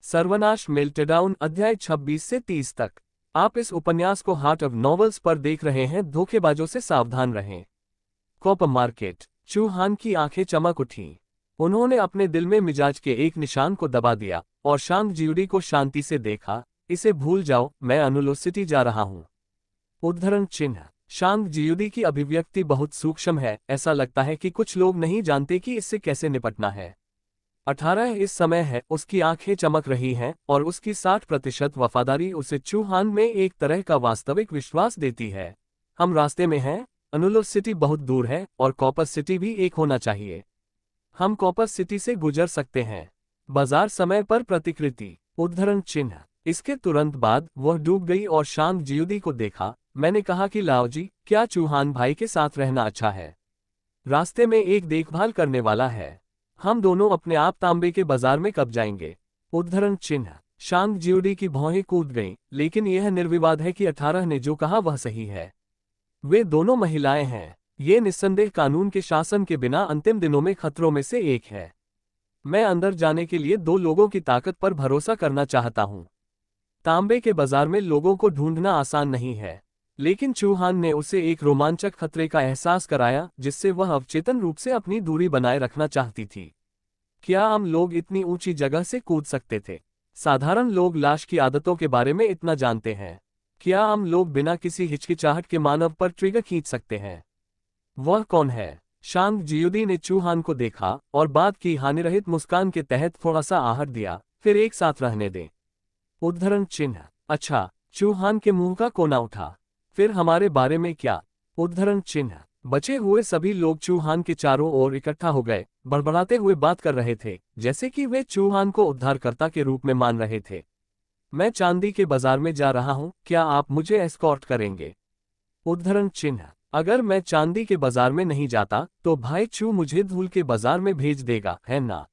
सर्वनाश मेल्टडाउन अध्याय 26 से 30 तक। आप इस उपन्यास को हार्ट ऑफ नॉवेल्स पर देख रहे हैं। धोखेबाजों से सावधान रहें। Copper market. चू हान की आंखें चमक उठीं। उन्होंने अपने दिल में मिजाज के एक निशान को दबा दिया और शांग जियूडी को शांति से देखा। इसे भूल जाओ, मैं अनुलोसिटी जा रहा हूं। उद्धरण चिन्ह। शांग जियूडी की अभिव्यक्ति बहुत सूक्ष्म है। ऐसा लगता है कि कुछ लोग नहीं जानते कि इससे कैसे निपटना है। 18 इस समय है। उसकी आंखें चमक रही हैं और उसकी 60% वफादारी उसे चू हान में एक तरह का वास्तविक विश्वास देती है। हम रास्ते में हैं। अनुलोस सिटी बहुत दूर है और कॉपर सिटी भी एक होना चाहिए। हम कॉपर सिटी से गुजर सकते हैं। बाजार समय पर प्रतिकृति। उद्धरण चिन्ह। इसके तुरंत बाद वह डूब गई और शांग जियूडी को देखा। मैंने कहा कि लाओजी, क्या चूहान भाई के साथ रहना अच्छा है? रास्ते में एक देखभाल करने वाला है। हम दोनों अपने आप तांबे के बाजार में कब जाएंगे? उद्धरण चिन्ह। शांग जियूडी की भौहें कूद गईं, लेकिन यह निर्विवाद है कि 18 ने जो कहा वह सही है। वे दोनों महिलाएं हैं। ये निस्संदेह कानून के शासन के बिना अंतिम दिनों में खतरों में से एक है। मैं अंदर जाने के लिए दो लोगों की ताकत पर भरोसा करना चाहता हूं। तांबे के बाजार में लोगों को ढूंढना आसान नहीं है, लेकिन चूहान ने उसे एक रोमांचक खतरे का एहसास कराया जिससे वह अवचेतन रूप से अपनी दूरी बनाए रखना चाहती थी। क्या आम लोग इतनी ऊंची जगह से कूद सकते थे? साधारण लोग लाश की आदतों के बारे में इतना जानते हैं। क्या आम लोग बिना किसी हिचकिचाहट के मानव पर ट्रिगर खींच सकते हैं? वह कौन है? शांग जियूडी ने चूहान को देखा और बात की हानिरहित मुस्कान के तहत थोड़ा सा आहट दिया। फिर एक साथ रहने दें। उद्धरण चिन्ह। अच्छा। चूहान के मुंह का कोना उठा। फिर हमारे बारे में क्या? उद्धरण चिन्ह। बचे हुए सभी लोग चूहान के चारों ओर इकट्ठा हो गए, बड़बड़ाते हुए बात कर रहे थे, जैसे कि वे चूहान को उद्धारकर्ता के रूप में मान रहे थे। मैं चांदी के बाजार में जा रहा हूं, क्या आप मुझे एस्कॉर्ट करेंगे? उद्धरण चिन्ह। अगर मैं चांदी के बाजार में नहीं जाता तो भाई चू मुझे धूल के बाजार में भेज देगा, है ना?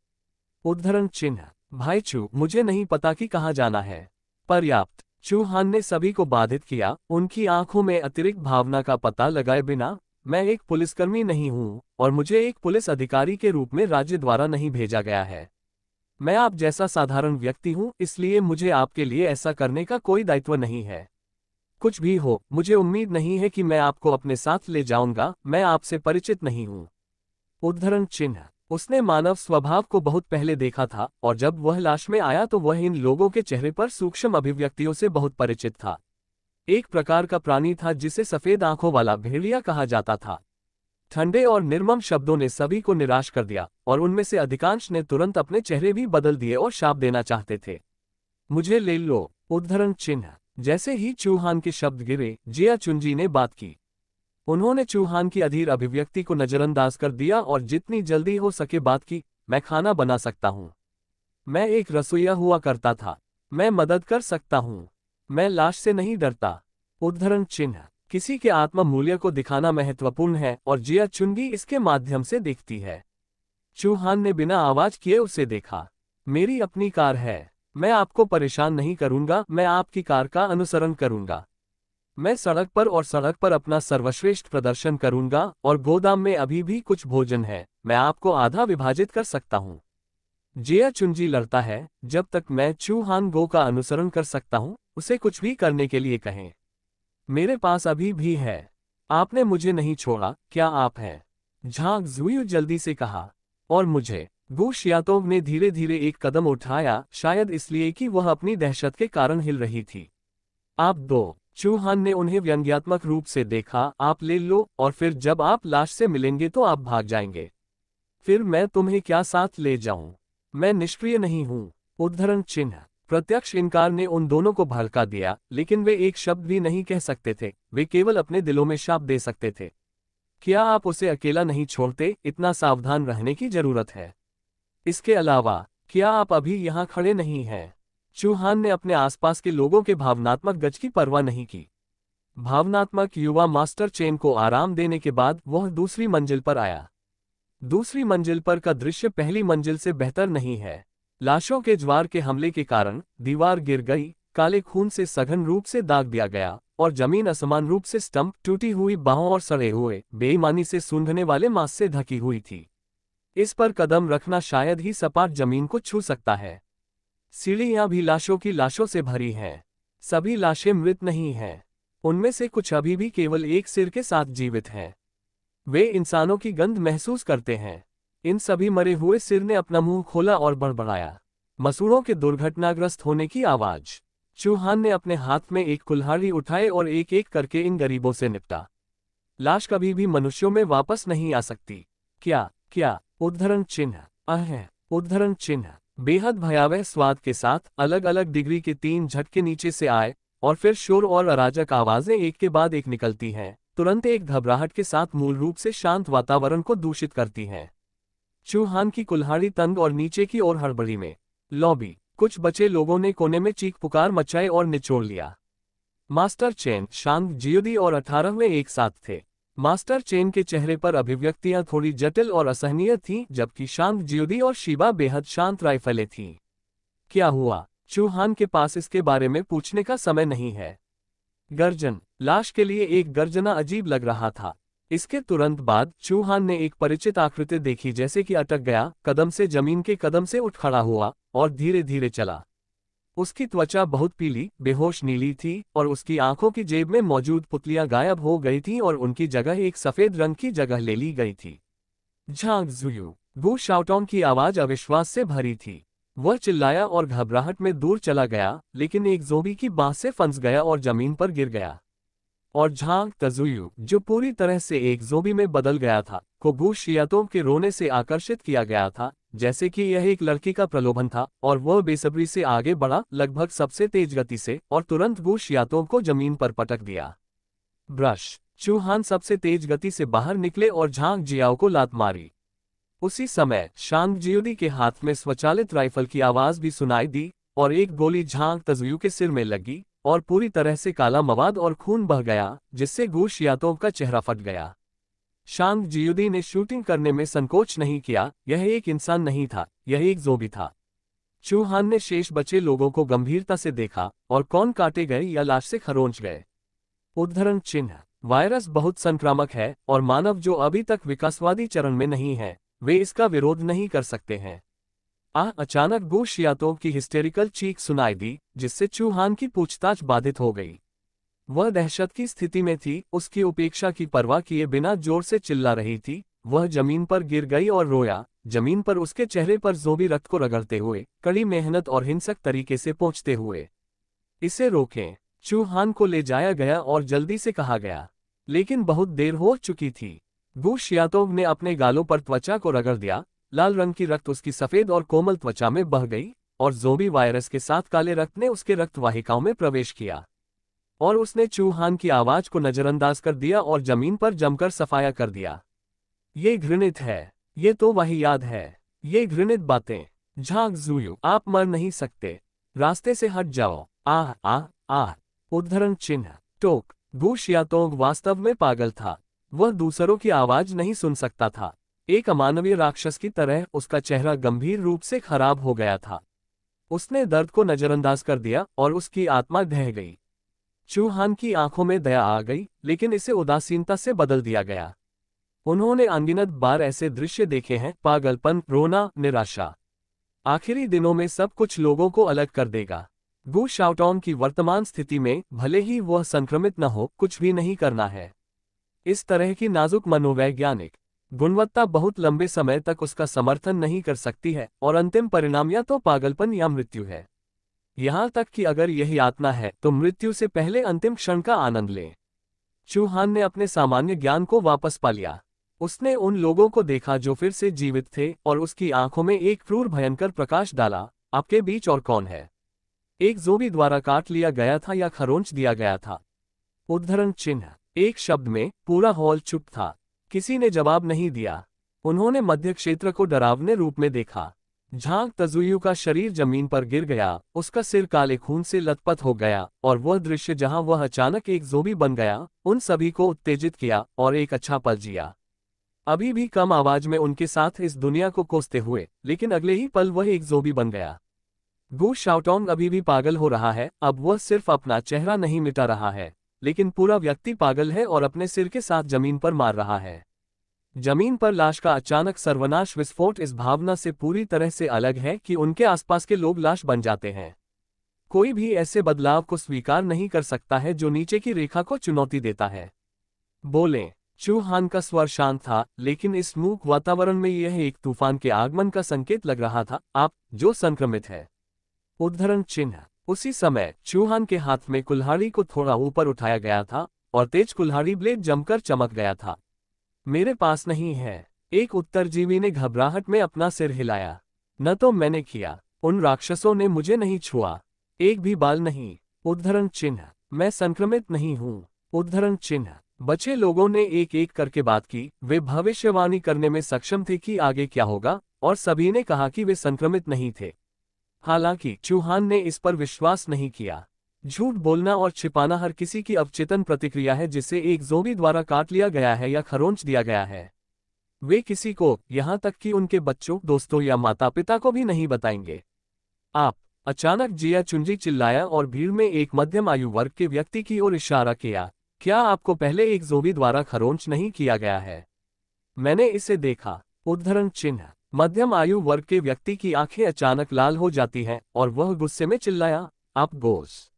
उद्धरण चिन्ह। भाई चू, मुझे नहीं पता कि कहाँ जाना है। पर्याप्त। चूहान ने सभी को बाधित किया, उनकी आंखों में अतिरिक्त भावना का पता लगाए बिना। मैं एक पुलिसकर्मी नहीं हूं और मुझे एक पुलिस अधिकारी के रूप में राज्य द्वारा नहीं भेजा गया है। मैं आप जैसा साधारण व्यक्ति हूं, इसलिए मुझे आपके लिए ऐसा करने का कोई दायित्व नहीं है। कुछ भी हो, मुझे उम्मीद नहीं है कि मैं आपको अपने साथ ले जाऊंगा। मैं आपसे परिचित नहीं हूं। उद्धरण चिन्ह। उसने मानव स्वभाव को बहुत पहले देखा था और जब वह लाश में आया तो वह इन लोगों के चेहरे पर सूक्ष्म अभिव्यक्तियों से बहुत परिचित था। एक प्रकार का प्राणी था जिसे सफेद आंखों वाला भेड़िया कहा जाता था। ठंडे और निर्मम शब्दों ने सभी को निराश कर दिया और उनमें से अधिकांश ने तुरंत अपने चेहरे भी बदल दिए और शाप देना चाहते थे। मुझे ले लो। उद्धरण चिन्ह। जैसे ही चूहान के शब्द गिरे, जिया चुनजी ने बात की। उन्होंने चूहान की अधीर अभिव्यक्ति को नजरअंदाज कर दिया और जितनी जल्दी हो सके बात की। मैं खाना बना सकता हूं। मैं एक रसोइया हुआ करता था। मैं मदद कर सकता हूं। मैं लाश से नहीं डरता। उद्धरण चिन्ह। किसी के आत्म मूल्य को दिखाना महत्वपूर्ण है और जिया चुनगी इसके माध्यम से दिखती है। चूहान ने बिना आवाज किए उसे देखा। मेरी अपनी कार है। मैं आपको परेशान नहीं करूंगा। मैं आपकी कार का अनुसरण करूंगा। मैं सड़क पर अपना सर्वश्रेष्ठ प्रदर्शन करूंगा और गोदाम में अभी भी कुछ भोजन है। मैं आपको आधा विभाजित कर सकता हूं। जिया चुनजी लड़ता है। जब तक मैं चूहान गो का अनुसरण कर सकता हूं, उसे कुछ भी करने के लिए कहें। मेरे पास अभी भी है। आपने मुझे नहीं छोड़ा, क्या आप हैं? झांग जुयू जल्दी से कहा। और मुझे। गो शियातोव ने धीरे धीरे एक कदम उठाया, शायद इसलिए कि वह अपनी दहशत के कारण हिल रही थी। आप दो। चूहान ने उन्हें व्यंग्यात्मक रूप से देखा। आप ले लो और फिर जब आप लाश से मिलेंगे तो आप भाग जाएंगे। फिर मैं तुम्हें क्या साथ ले जाऊं? मैं निष्क्रिय नहीं हूं। उद्धरण चिन्ह। प्रत्यक्ष इनकार ने उन दोनों को भड़का दिया, लेकिन वे एक शब्द भी नहीं कह सकते थे। वे केवल अपने दिलों में शाप दे सकते थे। क्या आप उसे अकेला नहीं छोड़ते? इतना सावधान रहने की जरूरत है। इसके अलावा, क्या आप अभी यहां खड़े नहीं हैं? चूहान ने अपने आसपास के लोगों के भावनात्मक गज की परवाह नहीं की। भावनात्मक युवा मास्टर चेन को आराम देने के बाद वह दूसरी मंजिल पर आया। दूसरी मंजिल पर का दृश्य पहली मंजिल से बेहतर नहीं है। लाशों के ज्वार के हमले के कारण दीवार गिर गई, काले खून से सघन रूप से दाग दिया गया और जमीन असमान रूप से स्टंप, टूटी हुई बाहों और सड़े हुए, बेईमानी से सूंघने वाले मांस से ढकी हुई थी। इस पर कदम रखना शायद ही सपाट जमीन को छू सकता है। सीढ़ियां भी लाशों की लाशों से भरी हैं। सभी लाशें मृत नहीं हैं। उनमें से कुछ अभी भी केवल एक सिर के साथ जीवित हैं। वे इंसानों की गंध महसूस करते हैं। इन सभी मरे हुए सिर ने अपना मुंह खोला और बड़बड़ाया। मसूड़ों के दुर्घटनाग्रस्त होने की आवाज। चूहान ने अपने हाथ में एक कुल्हाड़ी उठाए और एक एक करके इन गरीबों से निपटा। लाश कभी भी मनुष्यों में वापस नहीं आ सकती। क्या क्या उद्धरण चिन्ह उद्धरण चिन्ह बेहद भयावह स्वाद के साथ अलग अलग डिग्री के 3 झटके नीचे से आए और फिर शोर और अराजक आवाजें एक के बाद एक निकलती हैं, तुरंत एक घबराहट के साथ मूल रूप से शांत वातावरण को दूषित करती हैं। चूहान की कुल्हाड़ी तंग और नीचे की ओर हड़बड़ी में। लॉबी। कुछ बचे लोगों ने कोने में चीख पुकार मचाए और निचोड़ लिया। मास्टर चेन, शांग जियोदी और 18वें एक साथ थे। मास्टर चेन के चेहरे पर अभिव्यक्तियां थोड़ी जटिल और असहनीय थीं, जबकि शांग जियोदी और शीबा बेहद शांत राइफलें थीं। क्या हुआ? चूहान के पास इसके बारे में पूछने का समय नहीं है। गर्जन। लाश के लिए एक गर्जना अजीब लग रहा था। इसके तुरंत बाद चूहान ने एक परिचित आकृति देखी, जैसे कि अटक गया, कदम से जमीन के कदम से उठ खड़ा हुआ और धीरे धीरे चला। उसकी त्वचा बहुत पीली, बेहोश नीली थी और उसकी आंखों की जेब में मौजूद पुतलियां गायब हो गई थीं और उनकी जगह एक सफेद रंग की जगह ले ली गई थी। झांग जुयू। गू शाओटोंग की आवाज अविश्वास से भरी थी। वह चिल्लाया और घबराहट में दूर चला गया, लेकिन एक ज़ोंबी की बांह से फंस गया और जमीन पर गिर गया। और झांग तजुयू, जो पूरी तरह से एक ज़ोंबी में बदल गया था, को गू शियातों के रोने से आकर्षित किया गया था, जैसे कि यह एक लड़की का प्रलोभन था, और वह बेसब्री से आगे बढ़ा, लगभग सबसे तेज गति से, और तुरंत गू शियातों को जमीन पर पटक दिया। ब्रश। चूहान सबसे तेज गति से बाहर निकले और झांग जियाओ को लात मारी। उसी समय शांग जियोदी के हाथ में स्वचालित राइफल की आवाज भी सुनाई दी और एक गोली झांग तजुयू के सिर में लगी और पूरी तरह से काला मवाद और खून बह गया, जिससे गू शियातों का चेहरा फट गया। शांग जियोदी ने शूटिंग करने में संकोच नहीं किया। यह एक इंसान नहीं था, यह एक ज़ोंबी था। चूहान ने शेष बचे लोगों को गंभीरता से देखा और कौन काटे गए या लाश से खरोंच गए। उद्धरण चिन्ह। वायरस बहुत संक्रामक है और मानव जो अभी तक विकासवादी चरण में नहीं है, वे इसका विरोध नहीं कर सकते हैं। अचानक गू शियातों की हिस्टेरिकल चीख सुनाई दी, जिससे चूहान की पूछताछ बाधित हो गई। वह दहशत की स्थिति में थी, उसकी उपेक्षा की परवाह किए बिना जोर से चिल्ला रही थी। वह जमीन पर गिर गई और रोया, जमीन पर उसके चेहरे पर ज़ोंबी रक्त को रगड़ते हुए, कड़ी मेहनत और हिंसक तरीके से पोंछते हुए। इसे रोकें। चूहान को ले जाया गया और जल्दी से कहा गया, लेकिन बहुत देर हो चुकी थी। गू शियातोव ने अपने गालों पर त्वचा को रगड़ दिया। लाल रंग की रक्त उसकी सफेद और कोमल त्वचा में बह गई और ज़ोंबी वायरस के साथ काले रक्त ने उसके रक्त वाहिकाओं में प्रवेश किया और उसने चूहान की आवाज को नजरअंदाज कर दिया और जमीन पर जमकर सफाया कर दिया। ये घृणित है। ये तो वही याद है। ये घृणित बातें। झांग जुयू, आप मर नहीं सकते। रास्ते से हट जाओ। आह आह आह। उद्धरण चिन्ह। टोक। गू शियातोंग वास्तव में पागल था। वह दूसरों की आवाज नहीं सुन सकता था। एक अमानवीय राक्षस की तरह उसका चेहरा गंभीर रूप से खराब हो गया था। उसने दर्द को नजरअंदाज कर दिया और उसकी आत्मा ढह गई। चूहान की आंखों में दया आ गई, लेकिन इसे उदासीनता से बदल दिया गया। उन्होंने अनगिनत बार ऐसे दृश्य देखे हैं, पागलपन, रोना, निराशा। आखिरी दिनों में सब कुछ लोगों को अलग कर देगा। गू शाओटोंग की वर्तमान स्थिति में, भले ही वह संक्रमित न हो, कुछ भी नहीं करना है। इस तरह की नाजुक मनोवैज्ञानिक गुणवत्ता बहुत लंबे समय तक उसका समर्थन नहीं कर सकती है और अंतिम परिणाम या तो पागलपन या मृत्यु है। यहां तक कि अगर यह यातना है तो मृत्यु से पहले अंतिम क्षण का आनंद लें। चूहान ने अपने सामान्य ज्ञान को वापस पा लिया। उसने उन लोगों को देखा जो फिर से जीवित थे और उसकी आंखों में एक क्रूर भयंकर प्रकाश डाला। आपके बीच और कौन है? एक ज़ोंबी द्वारा काट लिया गया था या खरोंच दिया गया था? उद्धरण चिन्ह। एक शब्द में पूरा हॉल चुप था। किसी ने जवाब नहीं दिया। उन्होंने मध्य क्षेत्र को डरावने रूप में देखा। झांग तजुयू का शरीर जमीन पर गिर गया, उसका सिर काले खून से लथपथ हो गया और वह दृश्य जहां वह अचानक एक ज़ोंबी बन गया, उन सभी को उत्तेजित किया और एक अच्छा पल जिया। अभी भी कम आवाज में उनके साथ इस दुनिया को कोसते हुए, लेकिन अगले ही पल वह एक ज़ोंबी बन गया। गू शाओटोंग अभी भी पागल हो रहा है। अब वह सिर्फ अपना चेहरा नहीं मिटा रहा है, लेकिन पूरा व्यक्ति पागल है और अपने सिर के साथ जमीन पर मार रहा है। जमीन पर लाश का अचानक सर्वनाश विस्फोट इस भावना से पूरी तरह से अलग है कि उनके आसपास के लोग लाश बन जाते हैं। कोई भी ऐसे बदलाव को स्वीकार नहीं कर सकता है जो नीचे की रेखा को चुनौती देता है। बोलें। चू हान का स्वर शांत था, लेकिन इस मूक वातावरण में यह एक तूफान के आगमन का संकेत लग रहा था। आप जो संक्रमित है। उद्धरण चिन्ह। उसी समय चूहान के हाथ में कुल्हाड़ी को थोड़ा ऊपर उठाया गया था और तेज कुल्हाड़ी ब्लेड जमकर चमक गया था। मेरे पास नहीं है, एक उत्तरजीवी ने घबराहट में अपना सिर हिलाया। न तो मैंने किया, उन राक्षसों ने मुझे नहीं छुआ, एक भी बाल नहीं। उद्धरण चिन्ह। मैं संक्रमित नहीं हूं। उद्धरण चिन्ह। बचे लोगों ने एक एक करके बात की। वे भविष्यवाणी करने में सक्षम थे कि आगे क्या होगा, और सभी ने कहा कि वे संक्रमित नहीं थे। हालांकि चूहान ने इस पर विश्वास नहीं किया। झूठ बोलना और छिपाना हर किसी की अवचेतन प्रतिक्रिया है जिसे एक ज़ोंबी द्वारा काट लिया गया है या खरोंच दिया गया है। वे किसी को, यहां तक कि उनके बच्चों, दोस्तों या माता पिता को भी नहीं बताएंगे। आप। अचानक जिया चुंजी चिल्लाया और भीड़ में एक मध्यम आयु वर्ग के व्यक्ति की ओर इशारा किया। क्या आपको पहले एक ज़ोंबी द्वारा खरोंच नहीं किया गया है? मैंने इसे देखा। उद्धरण चिन्ह। मध्यम आयु वर्ग के व्यक्ति की आंखें अचानक लाल हो जाती हैं और वह गुस्से में चिल्लाया, आप गोस।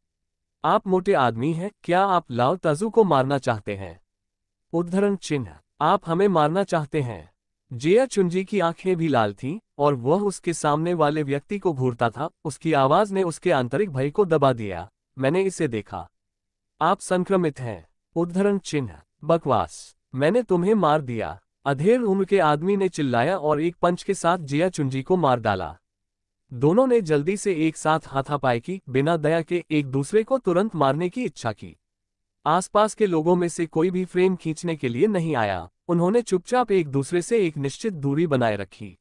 आप मोटे आदमी हैं, क्या आप लाओ तजू को मारना चाहते हैं? उद्धरण चिन्ह। आप हमें मारना चाहते हैं? जिया चुंजी की आंखें भी लाल थीं और वह उसके सामने वाले व्यक्ति को घूरता था। उसकी आवाज ने उसके आंतरिक भय को दबा दिया। मैंने इसे देखा। आप संक्रमित हैं। उद्धरण चिन्ह। बकवास, मैंने तुम्हें मार दिया, अधेड़ उम्र के आदमी ने चिल्लाया और एक पंच के साथ जिया चुंजी को मार डाला। दोनों ने जल्दी से एक साथ हाथापाई की, बिना दया के एक दूसरे को तुरंत मारने की इच्छा की। आसपास के लोगों में से कोई भी फ्रेम खींचने के लिए नहीं आया। उन्होंने चुपचाप एक दूसरे से एक निश्चित दूरी बनाए रखी।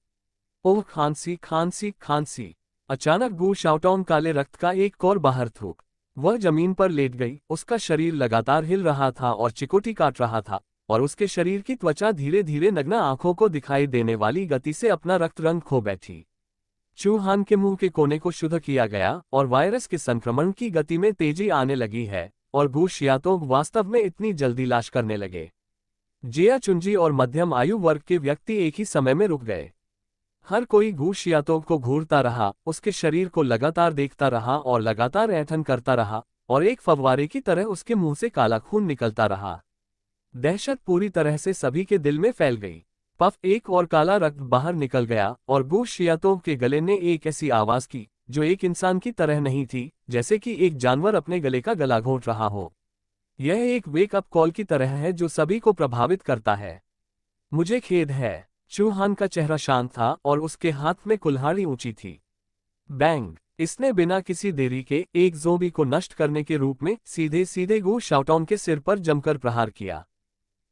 ओह खांसी खांसी खांसी। अचानक गू शाओटोंग काले रक्त का एक और बाहर थूक। वह जमीन पर लेट गई। उसका शरीर लगातार हिल रहा था और चिकोटी काट रहा था, और उसके शरीर की त्वचा धीरे धीरे नग्न आंखों को दिखाई देने वाली गति से अपना रक्त रंग खो बैठी। चूहान के मुंह के कोने को शुद्ध किया गया और वायरस के संक्रमण की गति में तेजी आने लगी है, और गू शियातोंग वास्तव में इतनी जल्दी लाश करने लगे। जिया चुंजी और मध्यम आयु वर्ग के व्यक्ति एक ही समय में रुक गए। हर कोई गू शियातोंग को घूरता रहा, उसके शरीर को लगातार देखता रहा और लगातार ऐंठन करता रहा, और एक फव्वारे की तरह उसके मुंह से काला खून निकलता रहा। दहशत पूरी तरह से सभी के दिल में फैल गई। पफ, एक और काला रक्त बाहर निकल गया और गू शियातोंग के गले ने एक ऐसी आवाज की जो एक इंसान की तरह नहीं थी, जैसे कि एक जानवर अपने गले का गला घोंट रहा हो। यह एक वेक अप कॉल की तरह है जो सभी को प्रभावित करता है। मुझे खेद है। चूहान का चेहरा शांत था और उसके हाथ में कुल्हाड़ी ऊंची थी। बैंग। इसने बिना किसी देरी के एक ज़ोंबी को नष्ट करने के रूप में सीधे सीधे गू शाओटोंग के सिर पर जमकर प्रहार किया।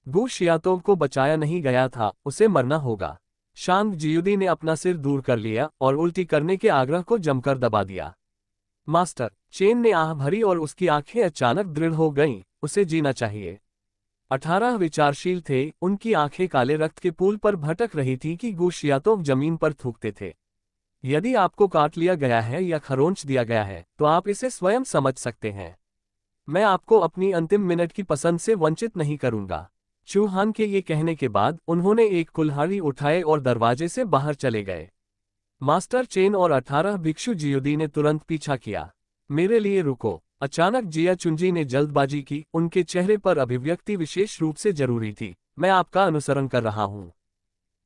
गू शियातोंग को बचाया नहीं गया था, उसे मरना होगा। शांग जियुदी ने अपना सिर दूर कर लिया और उल्टी करने के आग्रह को जमकर दबा दिया। मास्टर, चेन ने आह भरी और उसकी आंखें अचानक दृढ़ हो गईं। उसे जीना चाहिए। 18 विचारशील थे, उनकी आंखें काले रक्त के पुल पर भटक रही थी कि गू शियातोंग जमीन पर थूकते थे। यदि आपको काट लिया गया है या खरोंच दिया गया है, तो आप इसे स्वयं समझ सकते हैं। मैं आपको अपनी अंतिम मिनट की पसंद से वंचित नहीं करूंगा। चूहान के ये कहने के बाद उन्होंने एक कुल्हाड़ी उठाए और दरवाजे से बाहर चले गए। मास्टर चेन और 18 भिक्षु जियुदी ने तुरंत पीछा किया। मेरे लिए रुको। अचानक जिया चुंजी ने जल्दबाजी की। उनके चेहरे पर अभिव्यक्ति विशेष रूप से जरूरी थी। मैं आपका अनुसरण कर रहा हूं।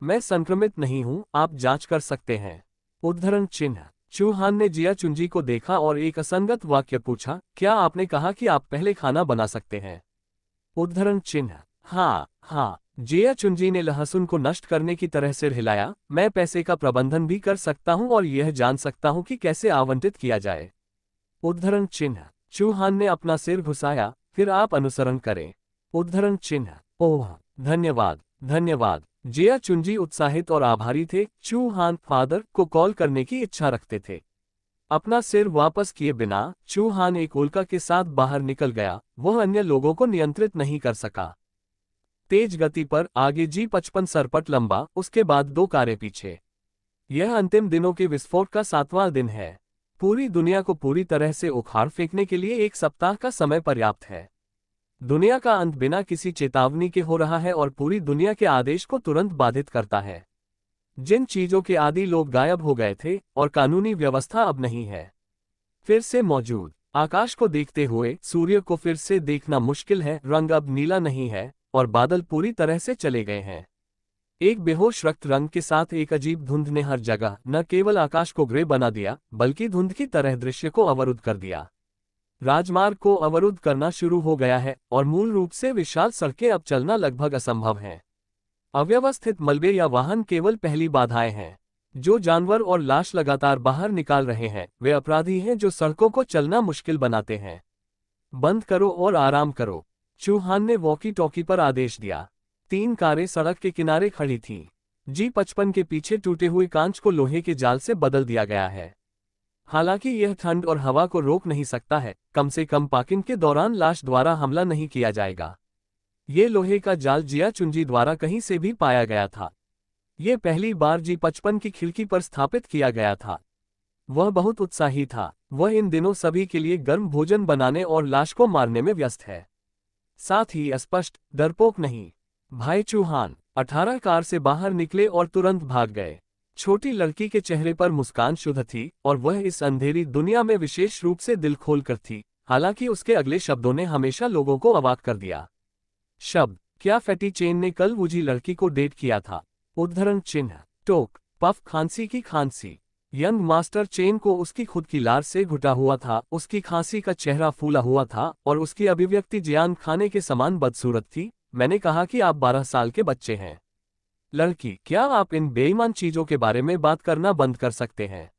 मैं संक्रमित नहीं हूं, आप जांच कर सकते हैं। उद्धरण चिन्ह। चूहान ने जिया चुंजी को देखा और एक असंगत वाक्य पूछा, क्या आपने कहा कि आप पहले खाना बना सकते हैं? उद्धरण चिन्ह। हाँ हाँ। जिया चुंजी ने लहसुन को नष्ट करने की तरह सिर हिलाया। मैं पैसे का प्रबंधन भी कर सकता हूं और यह जान सकता हूं कि कैसे आवंटित किया जाए। उद्धरण चिन्ह। चूहान ने अपना सिर घुसाया, फिर आप अनुसरण करें। उद्धरण चिन्ह। ओह धन्यवाद धन्यवाद। जिया चुंजी उत्साहित और आभारी थे। चूहान फादर को कॉल करने की इच्छा रखते थे। अपना सिर वापस किए बिना चूहान एक उल्का के साथ बाहर निकल गया। वह अन्य लोगों को नियंत्रित नहीं कर सका। तेज गति पर आगे G55 सरपट लंबा, उसके बाद 2 कारें पीछे। यह अंतिम दिनों के विस्फोट का 7वां दिन है। पूरी दुनिया को पूरी तरह से उखाड़ फेंकने के लिए 1 सप्ताह का समय पर्याप्त है। दुनिया का अंत बिना किसी चेतावनी के हो रहा है और पूरी दुनिया के आदेश को तुरंत बाधित करता है। जिन चीजों के आदि लोग गायब हो गए थे और कानूनी व्यवस्था अब नहीं है फिर से मौजूद। आकाश को देखते हुए सूर्य को फिर से देखना मुश्किल है, रंग अब नीला नहीं है और बादल पूरी तरह से चले गए हैं। एक बेहोश रक्त रंग के साथ एक अजीब धुंध ने हर जगह न केवल आकाश को ग्रे बना दिया बल्कि धुंध की तरह दृश्य को अवरुद्ध कर दिया। राजमार्ग को अवरुद्ध करना शुरू हो गया है और मूल रूप से विशाल सड़कें अब चलना लगभग असंभव है। अव्यवस्थित मलबे या वाहन केवल पहली बाधाएं हैं। जो जानवर और लाश लगातार बाहर निकाल रहे हैं वे अपराधी हैं जो सड़कों को चलना मुश्किल बनाते हैं। बंद करो और आराम करो, चौहान ने वॉकी टॉकी पर आदेश दिया। 3 कारें सड़क के किनारे खड़ी थीं। G55 के पीछे टूटे हुए कांच को लोहे के जाल से बदल दिया गया है। हालांकि यह ठंड और हवा को रोक नहीं सकता है, कम से कम पार्किंग के दौरान लाश द्वारा हमला नहीं किया जाएगा। ये लोहे का जाल जिया चुंजी द्वारा कहीं से भी पाया गया था। ये पहली बार G55 की खिड़की पर स्थापित किया गया था। वह बहुत उत्साही था। वह इन दिनों सभी के लिए गर्म भोजन बनाने और लाश को मारने में व्यस्त है। साथ ही अस्पष्ट, डरपोक नहीं। भाई चौहान 18 कार से बाहर निकले और तुरंत भाग गए। छोटी लड़की के चेहरे पर मुस्कान शुद्ध थी और वह इस अंधेरी दुनिया में विशेष रूप से दिल खोलकर थी। हालांकि उसके अगले शब्दों ने हमेशा लोगों को अवाक कर दिया। शब्द, क्या फैटी चेन ने कल वूजी लड़की को डेट किया था? उद्धरण चिन्ह, टोक, पफ, खांसी की खांसी। यंग मास्टर चेन को उसकी खुद की लार से घुटा हुआ था। उसकी खांसी का चेहरा फूला हुआ था और उसकी अभिव्यक्ति जियान खाने के समान बदसूरत थी। मैंने कहा कि आप 12 साल के बच्चे हैं। लड़की, क्या आप इन बेईमान चीजों के बारे में बात करना बंद कर सकते हैं?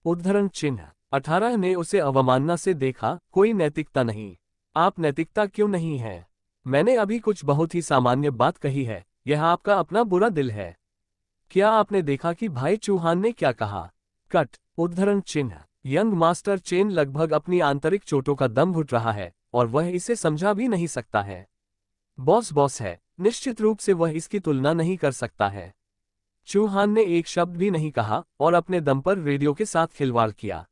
उद्धरण चिन्ह, 18 ने उसे अवमानना से देखा। कोई नैतिकता नहीं। आप नैतिकता क्यों नहीं है? मैंने अभी कुछ बहुत ही सामान्य बात कही है। यह आपका अपना बुरा दिल है। क्या आपने देखा कि भाई चौहान ने क्या कहा? कट। उद्धरण चिन्ह, यंग मास्टर चेन लगभग अपनी आंतरिक चोटों का दम घुट रहा है और वह इसे समझा भी नहीं सकता है। बॉस बॉस है, निश्चित रूप से वह इसकी तुलना नहीं कर सकता है। चौहान ने एक शब्द भी नहीं कहा और अपने दम पर रेडियो के साथ खिलवाड़ किया।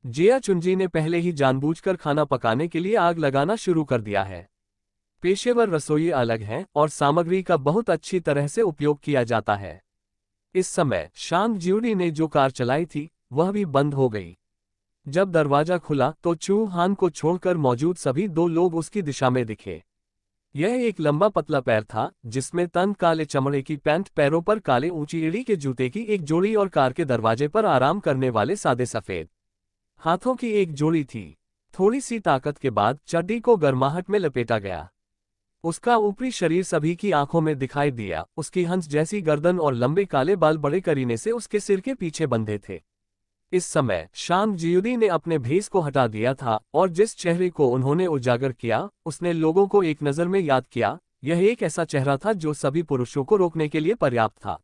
जिया चुंजी ने पहले ही जानबूझकर खाना पकाने के लिए आग लगाना शुरू कर दिया है। पेशेवर रसोई अलग हैं और सामग्री का बहुत अच्छी तरह से उपयोग किया जाता है। इस समय शांग ज्यूडी ने जो कार चलाई थी वह भी बंद हो गई। जब दरवाजा खुला तो चौहान को छोड़कर मौजूद सभी 2 लोग उसकी दिशा में दिखे। यह एक लंबा पतला पैर था जिसमें तन काले चमड़े की पैंट, पैरों पर काले ऊंची एड़ी के जूते की एक जोड़ी और कार के दरवाजे पर आराम करने वाले सादे सफेद हाथों की एक जोड़ी थी। थोड़ी सी ताकत के बाद चड्डी को गर्माहट में लपेटा गया। उसका ऊपरी शरीर सभी की आंखों में दिखाई दिया। उसकी हंस जैसी गर्दन और लंबे काले बाल बड़े करीने से उसके सिर के पीछे बंधे थे। इस समय शांग जियूडी ने अपने भेस को हटा दिया था और जिस चेहरे को उन्होंने उजागर किया उसने लोगों को एक नज़र में याद किया। यह एक ऐसा चेहरा था जो सभी पुरुषों को रोकने के लिए पर्याप्त था।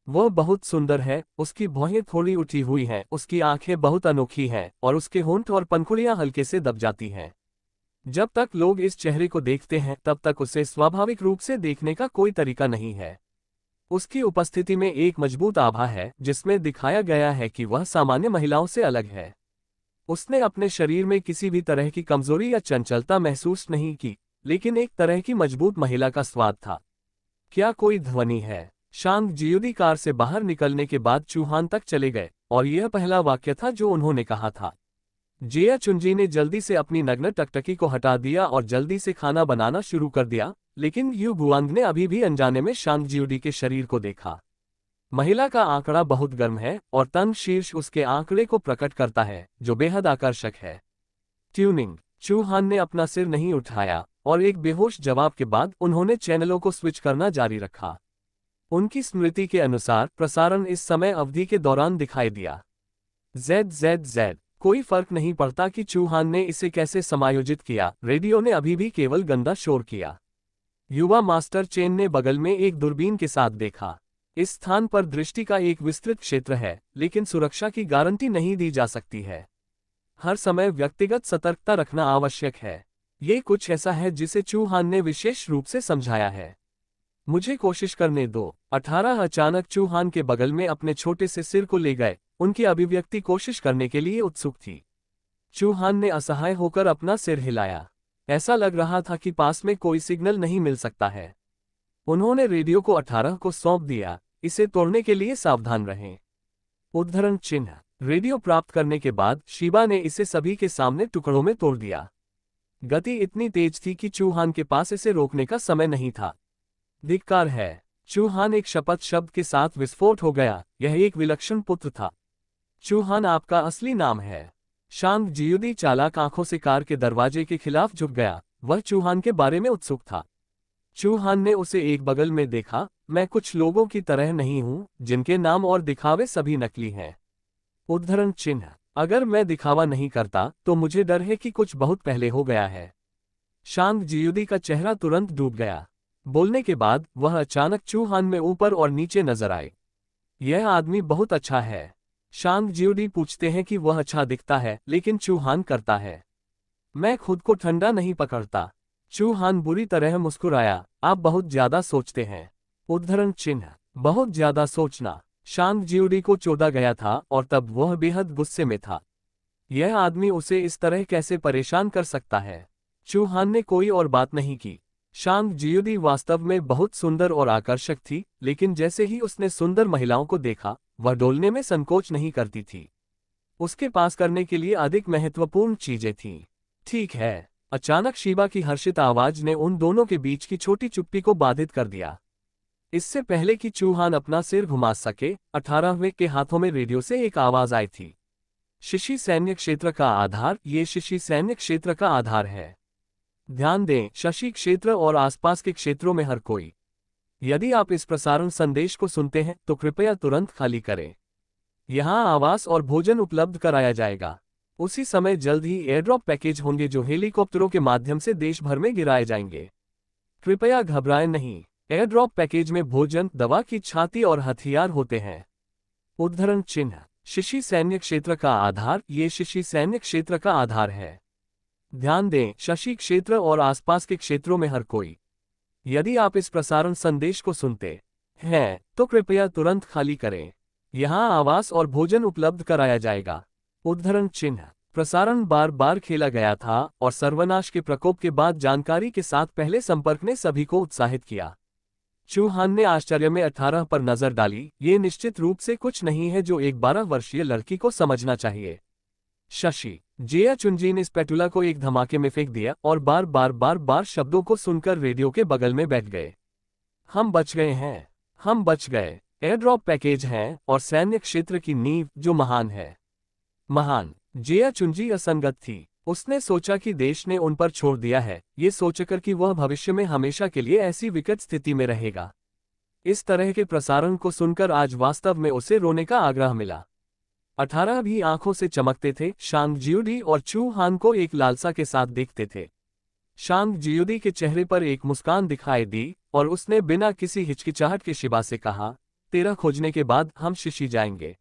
वह बहुत सुंदर है, उसकी भौहें थोड़ी उठी हुई हैं, उसकी आंखें बहुत अनोखी हैं और उसके होंठ और पनखुड़ियां हल्के से दब जाती हैं। जब तक लोग इस चेहरे को देखते हैं तब तक उसे स्वाभाविक रूप से देखने का कोई तरीका नहीं है। उसकी उपस्थिति में एक मजबूत आभा है जिसमें दिखाया गया है कि वह सामान्य महिलाओं से अलग है। उसने अपने शरीर में किसी भी तरह की कमजोरी या चंचलता महसूस नहीं की, लेकिन एक तरह की मजबूत महिला का स्वाद था। क्या कोई ध्वनि है? शांग जियूडी कार से बाहर निकलने के बाद चौहान तक चले गए और यह पहला वाक्य था जो उन्होंने कहा था। जिया चुंजी ने जल्दी से अपनी नग्न टकटकी को हटा दिया और जल्दी से खाना बनाना शुरू कर दिया, लेकिन यू गुआंग ने अभी भी अनजाने में शांग जियूडी के शरीर को देखा। महिला का आंकड़ा बहुत गर्म है और तन शीर्ष उसके आंकड़े को प्रकट करता है जो बेहद आकर्षक है। ट्यूनिंग। चौहान ने अपना सिर नहीं उठाया और एक बेहोश जवाब के बाद उन्होंने चैनलों को स्विच करना जारी रखा। उनकी स्मृति के अनुसार प्रसारण इस समय अवधि के दौरान दिखाई दिया। ZZZ। कोई फर्क नहीं पड़ता कि चौहान ने इसे कैसे समायोजित किया, रेडियो ने अभी भी केवल गंदा शोर किया। युवा मास्टर चेन ने बगल में एक दूरबीन के साथ देखा। इस स्थान पर दृष्टि का एक विस्तृत क्षेत्र है, लेकिन सुरक्षा की गारंटी नहीं दी जा सकती है। हर समय व्यक्तिगत सतर्कता रखना आवश्यक है। ये कुछ ऐसा है जिसे चौहान ने विशेष रूप से समझाया है। मुझे कोशिश करने दो। 18 अचानक चौहान के बगल में अपने छोटे से सिर को ले गए। उनकी अभिव्यक्ति कोशिश करने के लिए उत्सुक थी। चौहान ने असहाय होकर अपना सिर हिलाया। ऐसा लग रहा था कि पास में कोई सिग्नल नहीं मिल सकता है। उन्होंने रेडियो को 18 को सौंप दिया, इसे तोड़ने के लिए सावधान रहें। उद्धरण चिन्ह। रेडियो प्राप्त करने के बाद शीबा ने इसे सभी के सामने टुकड़ों में तोड़ दिया। गति इतनी तेज थी कि चूहान के पास इसे रोकने का समय नहीं था। धिक्कार है। चूहान एक शपथ शब्द के साथ विस्फोट हो गया, यह एक विलक्षण पुत्र था। चूहान आपका असली नाम है। शांग जियुदी चालाक आंखों से कार के दरवाजे के खिलाफ झुक गया, वह चूहान के बारे में उत्सुक था। चूहान ने उसे एक बगल में देखा। मैं कुछ लोगों की तरह नहीं हूं, जिनके नाम और दिखावे सभी नकली हैं। उद्धरण चिन्ह। अगर मैं दिखावा नहीं करता तो मुझे डर है कि कुछ बहुत पहले हो गया है। शांग जियुदी का चेहरा तुरंत डूब गया। बोलने के बाद वह अचानक चूहान में ऊपर और नीचे नजर आए। यह आदमी बहुत अच्छा है। शांग जियुदी पूछते हैं कि वह अच्छा दिखता है, लेकिन चूहान करता है, मैं खुद को ठंडा नहीं पकड़ता। चूहान बुरी तरह मुस्कुराया, आप बहुत ज्यादा सोचते हैं। उद्धरण चिन्ह। बहुत ज्यादा सोचना। शांग जियुदी को चोदा गया था और तब वह बेहद गुस्से में था। यह आदमी उसे इस तरह कैसे परेशान कर सकता है। चूहान ने कोई और बात नहीं की। शांग जियुदी वास्तव में बहुत सुंदर और आकर्षक थी, लेकिन जैसे ही उसने सुंदर महिलाओं को देखा, वह डोलने में संकोच नहीं करती थी। उसके पास करने के लिए अधिक महत्वपूर्ण चीजें थीं। ठीक है। अचानक शीबा की हर्षित आवाज ने उन दोनों के बीच की छोटी चुप्पी को बाधित कर दिया। इससे पहले कि चूहान अपना सिर घुमा सके, 18वें के हाथों में रेडियो से एक आवाज आई थी। शिशी सैन्य क्षेत्र का आधार, ये शिशी सैन्य क्षेत्र का आधार है। ध्यान दें, शशि क्षेत्र और आसपास के क्षेत्रों में हर कोई। यदि आप इस प्रसारण संदेश को सुनते हैं तो कृपया तुरंत खाली करें। यहां आवास और भोजन उपलब्ध कराया जाएगा। उसी समय जल्द ही एयरड्रॉप पैकेज होंगे जो हेलीकॉप्टरों के माध्यम से देश भर में गिराए जाएंगे। कृपया घबराएं नहीं। एयरड्रॉप पैकेज में भोजन, दवा की छाती और हथियार होते हैं। उद्धरण चिन्ह। शिशी सैन्य क्षेत्र का आधार, ये शिशी सैन्य क्षेत्र का आधार है। ध्यान दें, शशि क्षेत्र और आसपास के क्षेत्रों में हर कोई। यदि आप इस प्रसारण संदेश को सुनते हैं तो कृपया तुरंत खाली करें। यहां आवास और भोजन उपलब्ध कराया जाएगा। उद्धरण चिन्ह। प्रसारण बार बार खेला गया था और सर्वनाश के प्रकोप के बाद जानकारी के साथ पहले संपर्क ने सभी को उत्साहित किया। चूहान ने आश्चर्य में 18 पर नजर डाली। ये निश्चित रूप से कुछ नहीं है जो एक 12 वर्षीय लड़की को समझना चाहिए। शशि। जिया चुनजी ने स्पैटुला को एक धमाके में फेंक दिया और बार बार शब्दों को सुनकर रेडियो के बगल में बैठ गए। हम बच गए हैं। हम बच गए। एयरड्रॉप पैकेज हैं और सैन्य क्षेत्र की नींव जो महान है। महान। जिया चुनजी असंगत थी। उसने सोचा कि देश ने उन पर छोड़ दिया है, ये सोचकर कि वह भविष्य में हमेशा के लिए ऐसी विकट स्थिति में रहेगा। इस तरह के प्रसारण को सुनकर आज वास्तव में उसे रोने का आग्रह मिला। 18 भी आंखों से चमकते थे। शांग जियुदी और चूहान को एक लालसा के साथ देखते थे। शांग जियुदी के चेहरे पर एक मुस्कान दिखाई दी और उसने बिना किसी हिचकिचाहट के शिबा से कहा, तेरा खोजने के बाद हम शिशी जाएंगे।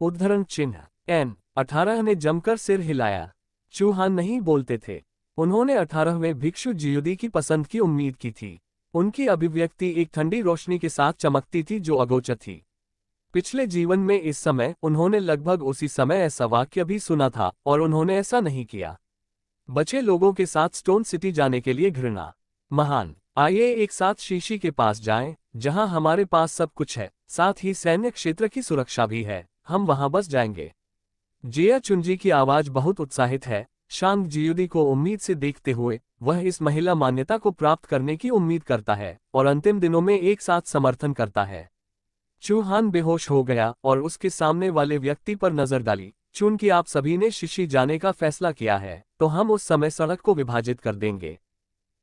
उद्धरण चिन्ह। एन। 18 ने जमकर सिर हिलाया। चूहान नहीं बोलते थे। उन्होंने 18वें भिक्षु जियुदी की पसंद की उम्मीद की थी। उनकी अभिव्यक्ति एक ठंडी रोशनी के साथ चमकती थी जो अगोचर थी। पिछले जीवन में इस समय उन्होंने लगभग उसी समय ऐसा वाक्य भी सुना था और उन्होंने ऐसा नहीं किया। बचे लोगों के साथ स्टोन सिटी जाने के लिए घृणा। महान। आइए एक साथ शीशी के पास जाएं, जहां हमारे पास सब कुछ है, साथ ही सैन्य क्षेत्र की सुरक्षा भी है। हम वहां बस जाएंगे। जिया चुनजी की आवाज बहुत उत्साहित है। शांग जियुदी को उम्मीद से देखते हुए, वह इस महिला मान्यता को प्राप्त करने की उम्मीद करता है और अंतिम दिनों में एक साथ समर्थन करता है। चूहान बेहोश हो गया और उसके सामने वाले व्यक्ति पर नजर डाली। चूंकि आप सभी ने शिशी जाने का फैसला किया है, तो हम उस समय सड़क को विभाजित कर देंगे।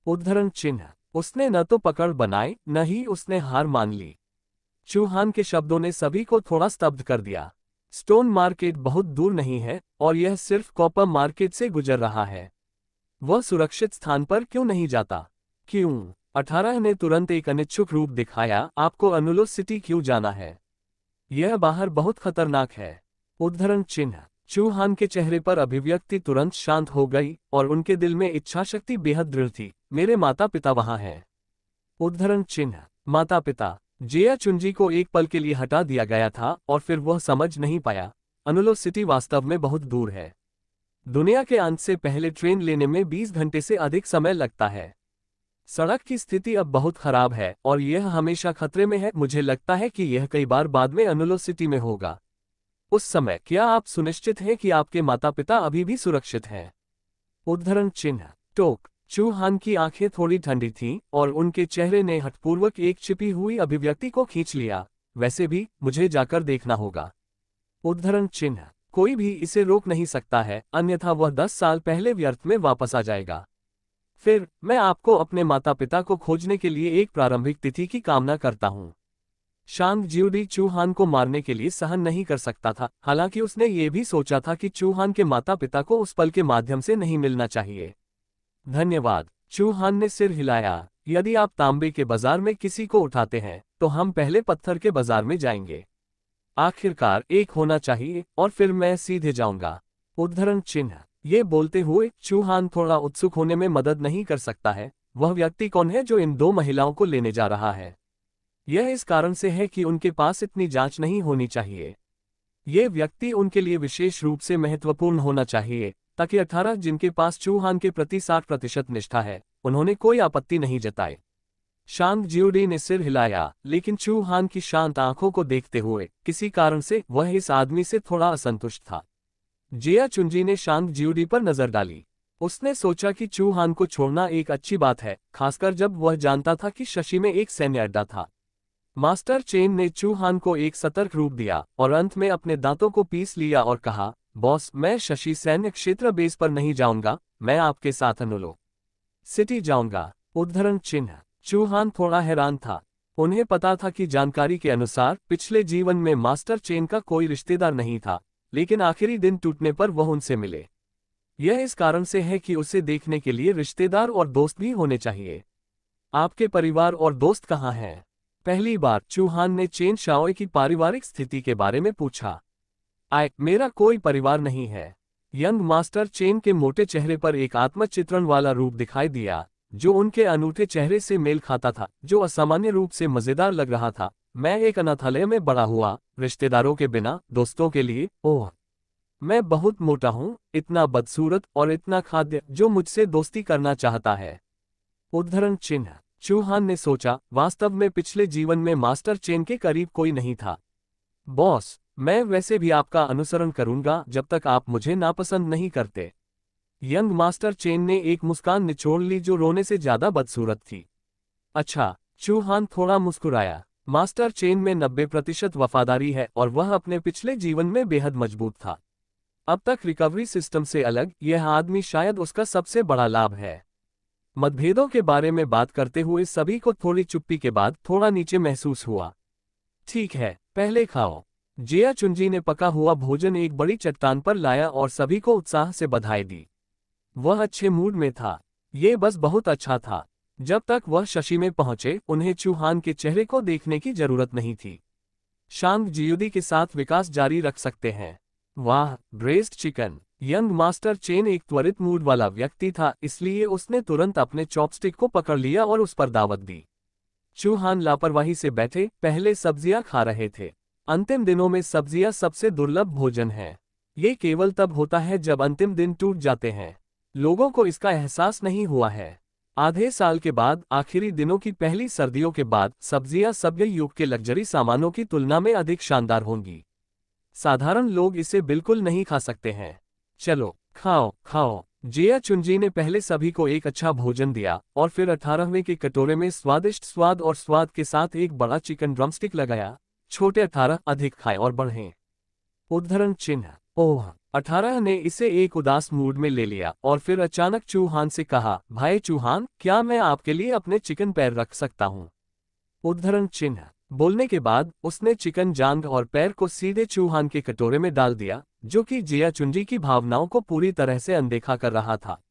उद्धरण चिन्ह। उसने न तो पकड़ बनाई, न ही उसने हार मान ली। चूहान के शब्दों ने सभी को थोड़ा स्तब्ध कर दिया। स्टोन मार्केट बहुत दूर नहीं है और यह सिर्फ कॉपर मार्केट से गुजर रहा है। वह सुरक्षित स्थान पर क्यों नहीं जाता? क्यों? 18 ने तुरंत एक अनिच्छुक रूप दिखाया। आपको अनुलो सिटी क्यों जाना है? यह बाहर बहुत खतरनाक है। उद्धरण चिन्ह। चूहान के चेहरे पर अभिव्यक्ति तुरंत शांत हो गई और उनके दिल में इच्छाशक्ति बेहद दृढ़ थी। मेरे माता पिता वहां हैं। उद्धरण चिन्ह। माता पिता। जिया चुनजी को एक पल के लिए हटा दिया गया था और फिर वह समझ नहीं पाया। अनुलो सिटी वास्तव में बहुत दूर है। दुनिया के अंत से पहले ट्रेन लेने में 20 घंटे से अधिक समय लगता है। सड़क की स्थिति अब बहुत खराब है और यह हमेशा खतरे में है। मुझे लगता है कि यह कई बार बाद में अनुलो सिटी में होगा। उस समय क्या आप सुनिश्चित हैं कि आपके माता पिता अभी भी सुरक्षित हैं? उद्धरण चिन्ह। टोक। चू हान की आंखें थोड़ी ठंडी थीं और उनके चेहरे ने हठपूर्वक एक छिपी हुई अभिव्यक्ति को खींच लिया। वैसे भी मुझे जाकर देखना होगा। उद्धरण चिन्ह। कोई भी इसे रोक नहीं सकता है, अन्यथा वह 10 साल पहले व्यर्थ में वापस आ जाएगा। फिर मैं आपको अपने माता पिता को खोजने के लिए एक प्रारंभिक तिथि की कामना करता हूँ। शांग जियोडी चूहान को मारने के लिए सहन नहीं कर सकता था, हालांकि उसने ये भी सोचा था कि चूहान के माता पिता को उस पल के माध्यम से नहीं मिलना चाहिए। धन्यवाद। चूहान ने सिर हिलाया। यदि आप तांबे के बाजार में किसी को उठाते हैं तो हम पहले पत्थर के बाजार में जाएंगे। आखिरकार एक होना चाहिए और फिर मैं सीधे जाऊंगा। उद्धरण चिन्ह। ये बोलते हुए चूहान थोड़ा उत्सुक होने में मदद नहीं कर सकता है। वह व्यक्ति कौन है जो इन दो महिलाओं को लेने जा रहा है? यह इस कारण से है कि उनके पास इतनी जांच नहीं होनी चाहिए। ये व्यक्ति उनके लिए विशेष रूप से महत्वपूर्ण होना चाहिए, ताकि 18 जिनके पास चूहान के प्रति 60% निष्ठा है, उन्होंने कोई आपत्ति नहीं जताई। शांग जियोडी ने सिर हिलाया, लेकिन चूहान की शांत आंखों को देखते हुए किसी कारण से वह इस आदमी से थोड़ा असंतुष्ट था। जिया चुंजी ने शांग जियोडी पर नजर डाली। उसने सोचा कि चूहान को छोड़ना एक अच्छी बात है, खासकर जब वह जानता था कि शशि में एक सैन्य अड्डा था। मास्टर चेन ने चूहान को एक सतर्क रूप दिया और अंत में अपने दांतों को पीस लिया और कहा, बॉस, मैं शशि सैन्य क्षेत्र बेस पर नहीं जाऊंगा, मैं आपके साथ अनुलो सिटी जाऊंगा। उद्धरण चिन्ह। चूहान थोड़ा हैरान था। उन्हें पता था कि जानकारी के अनुसार पिछले जीवन में मास्टर चेन का कोई रिश्तेदार नहीं था, लेकिन आखिरी दिन टूटने पर वह उनसे मिले। यह इस कारण से है कि उसे देखने के लिए रिश्तेदार और दोस्त भी होने चाहिए। आपके परिवार और दोस्त कहाँ हैं? पहली बार चूहान ने चेन शाओई की पारिवारिक स्थिति के बारे में पूछा। मेरा कोई परिवार नहीं है। यंग मास्टर चेन के मोटे चेहरे पर एक आत्मचित्रण वाला रूप दिखाई दिया, जो उनके अनूठे चेहरे से मेल खाता था, जो असामान्य रूप से मजेदार लग रहा था। मैं एक अनाथालय में बड़ा हुआ, रिश्तेदारों के बिना, दोस्तों के लिए। ओह, मैं बहुत मोटा हूँ, इतना बदसूरत और इतना खाद्य, जो मुझसे दोस्ती करना चाहता है। उद्धरण चिन्ह। चूहान ने सोचा, वास्तव में पिछले जीवन में मास्टर चेन के करीब कोई नहीं था। बॉस, मैं वैसे भी आपका अनुसरण करूंगा जब तक आप मुझे नापसंद नहीं करते। यंग मास्टर चेन ने एक मुस्कान निचोड़ ली जो रोने से ज्यादा बदसूरत थी। अच्छा। चूहान थोड़ा मुस्कुराया। मास्टर चेन में 90% वफादारी है और वह अपने पिछले जीवन में बेहद मजबूत था। अब तक रिकवरी सिस्टम से अलग यह आदमी शायद उसका सबसे बड़ा लाभ है। मतभेदों के बारे में बात करते हुए सभी को थोड़ी चुप्पी के बाद थोड़ा नीचे महसूस हुआ। ठीक है, पहले खाओ। जिया चुंजी ने पका हुआ भोजन एक बड़ी चट्टान पर लाया और सभी को उत्साह से बधाई दी। वह अच्छे मूड में था। ये बस बहुत अच्छा था। जब तक वह शशि में पहुंचे, उन्हें चूहान के चेहरे को देखने की जरूरत नहीं थी। शांग जियोडी के साथ विकास जारी रख सकते हैं। वाह, braced chicken. Young master chain एक त्वरित मूड वाला व्यक्ति था, इसलिए उसने तुरंत अपने चॉपस्टिक को पकड़ लिया और उस पर दावत दी। चूहान लापरवाही से बैठे पहले सब्जियां खा रहे थे। अंतिम दिनों में सब्जियां सबसे दुर्लभ भोजन है। ये केवल तब होता है जब अंतिम दिन टूट जाते हैं। लोगों को इसका एहसास नहीं हुआ है। आधे साल के बाद, आखिरी दिनों की पहली सर्दियों के बाद, सब्जियां सभ्य युग के लग्जरी सामानों की तुलना में अधिक शानदार होंगी। साधारण लोग इसे बिल्कुल नहीं खा सकते हैं। चलो, खाओ खाओ। जिया चुंजी ने पहले सभी को एक अच्छा भोजन दिया और फिर 18वें के कटोरे में स्वादिष्ट स्वाद और स्वाद के साथ एक बड़ा चिकन ड्रमस्टिक लगाया। छोटे 18 अधिक खाएं और बढ़ें। उद्धरण चिन्ह। ओह। 18 ने इसे एक उदास मूड में ले लिया और फिर अचानक चूहान से कहा, भाई चूहान, क्या मैं आपके लिए अपने चिकन पैर रख सकता हूँ? उद्धरण चिन्ह। बोलने के बाद उसने चिकन जांघ और पैर को सीधे चूहान के कटोरे में डाल दिया, जो कि जिया चुंजी की भावनाओं को पूरी तरह से अनदेखा कर रहा था।